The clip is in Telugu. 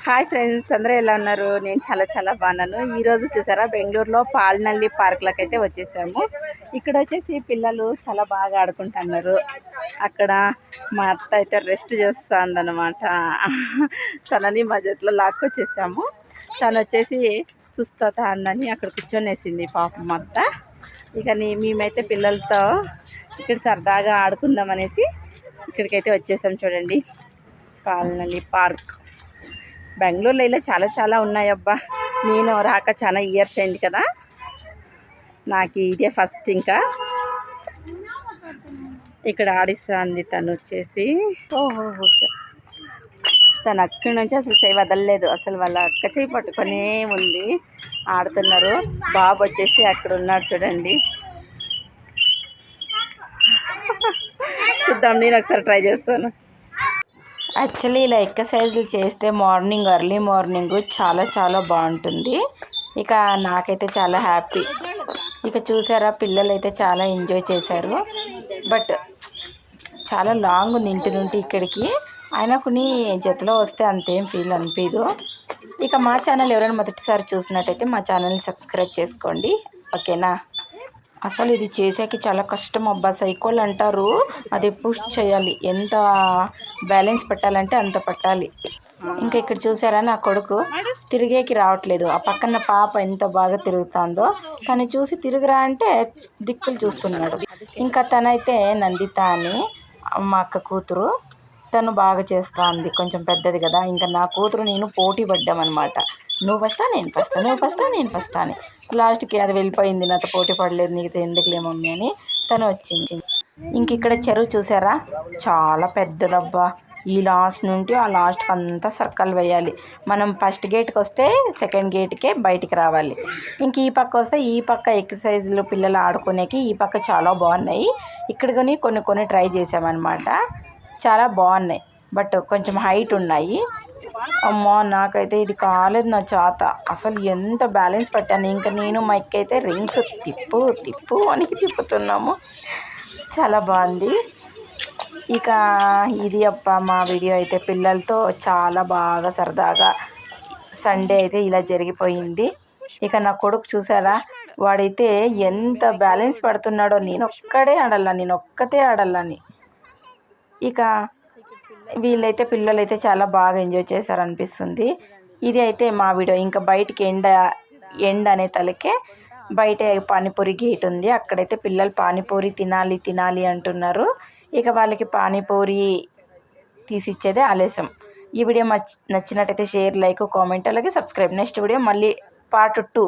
హాయ్ ఫ్రెండ్స్, అందరూ ఎలా ఉన్నారు? నేను చాలా బాగున్నాను. ఈరోజు చూసారా, బెంగళూరులో పాల్నల్లి పార్క్లోకి అయితే వచ్చేసాము. ఇక్కడ వచ్చేసి పిల్లలు చాలా బాగా ఆడుకుంటున్నారు. అక్కడ మా అత్త అయితే రెస్ట్ చేస్తుందన్నమాట. తనని మా జట్లో లాక్కొచ్చేసాము. తను వచ్చేసి సుస్తత అందని అక్కడ కూర్చొనేసింది పాపం అత్త. ఇక మేమైతే పిల్లలతో ఇక్కడ సరదాగా ఆడుకుందాం అనేసి ఇక్కడికైతే వచ్చేసాం. చూడండి, పాల్నల్లి పార్క్. బెంగళూరులో ఇలా చాలా ఉన్నాయబ్బా. నేను రాక చాలా ఇయర్స్ అయింది కదా, నాకు ఇదే ఫస్ట్. ఇంకా ఇక్కడ ఆడిస్తుంది తను వచ్చేసి. తను అక్కడి నుంచి అసలు చేయి వదలలేదు. అసలు వాళ్ళ అక్క చేయి పట్టుకొనే ఉంది. ఆడుతున్నారు. బాబు వచ్చేసి అక్కడ ఉన్నాడు చూడండి. చూద్దాం, నేను ఒకసారి ట్రై చేస్తాను. యాక్చువల్లీ ఇలా ఎక్సర్సైజులు చేస్తే ఎర్లీ మార్నింగ్ చాలా బాగుంటుంది. ఇక నాకైతే చాలా హ్యాపీ. ఇక చూసారా, పిల్లలు అయితే చాలా ఎంజాయ్ చేశారు. బట్ చాలా లాంగ్ ఉంది ఇంటి నుండి ఇక్కడికి. అయినా కొన్ని జతలో వస్తే అంతేం ఫీల్ అనిపించదు. ఇక మా ఛానల్ ఎవరైనా మొదటిసారి చూసినట్టయితే మా ఛానల్ని సబ్స్క్రైబ్ చేసుకోండి, ఓకేనా? అసలు ఇది చేసేకి చాలా కష్టం అబ్బా. సైకిల్ అంటారు, అది పుష్ చేయాలి. ఎంత బ్యాలెన్స్ పెట్టాలంటే అంత పెట్టాలి. ఇంకా ఇక్కడ చూసారా, నా కొడుకు తిరిగేకి రావట్లేదు. ఆ పక్కన పాప ఎంత బాగా తిరుగుతుందో, తను చూసి తిరుగురా అంటే దిక్కులు చూస్తున్నాడు. ఇంకా తనైతే నందిత అని మా అక్క కూతురు, తను బాగా చేస్తుంది. కొంచెం పెద్దది కదా. ఇంకా నా కూతురు నేను పోటీ పడ్డామన్నమాట. నువ్వు ఫస్టా నేను ఫస్టా, నువ్వు ఫస్టా నేను ఫస్టా అని. లాస్ట్కి అది వెళ్ళిపోయింది. నాతో పోటీ పడలేదు, నీకు ఎందుకులే మమ్మీ అని తను వచ్చింది. ఇంక ఇక్కడ చెరువు చూసారా, చాలా పెద్దదబ్బా. ఈ లాస్ట్ నుండి ఆ లాస్ట్కి అంతా సర్కిల్ వేయాలి. మనం ఫస్ట్ గేట్కి వస్తే సెకండ్ గేట్కే బయటికి రావాలి. ఇంక ఈ పక్క వస్తే ఈ పక్క ఎక్సర్సైజ్లు పిల్లలు ఆడుకునేకి ఈ పక్క చాలా బాగున్నాయి. ఇక్కడ కొన్ని ట్రై చేసామన్నమాట. చాలా బాగున్నాయి, బట్ కొంచెం హైట్ ఉన్నాయి. అమ్మా, నాకైతే ఇది కాలేదు నా చేత. అసలు ఎంత బ్యాలెన్స్ పెట్టాను. ఇంకా నేను మా అక్క అయితే రింగ్స్ తిప్పు అని తిప్పుతున్నాము. చాలా బాగుంది. ఇక ఇది మా వీడియో అయితే పిల్లలతో చాలా బాగా సరదాగా సండే అయితే ఇలా జరిగిపోయింది. ఇక నా కొడుకు చూసారా, వాడైతే ఎంత బ్యాలెన్స్ పడుతున్నాడో. నేను ఒక్కతే ఆడాలని. ఇక వీళ్ళైతే పిల్లలైతే చాలా బాగా ఎంజాయ్ చేశారనిపిస్తుంది. ఇది అయితే మా వీడియో. ఇంకా బయటికి ఎండ అనే తలకే బయట పానీపూరి గేట్ ఉంది. అక్కడైతే పిల్లలు పానీపూరి తినాలి అంటున్నారు. ఇక వాళ్ళకి పానీపూరి తీసిచ్చేదే ఆలస్యం. ఈ వీడియో నచ్చినట్టయితే షేర్, లైక్, కామెంట్, అలాగే సబ్స్క్రైబ్. నెక్స్ట్ వీడియో మళ్ళీ పార్ట్ 2.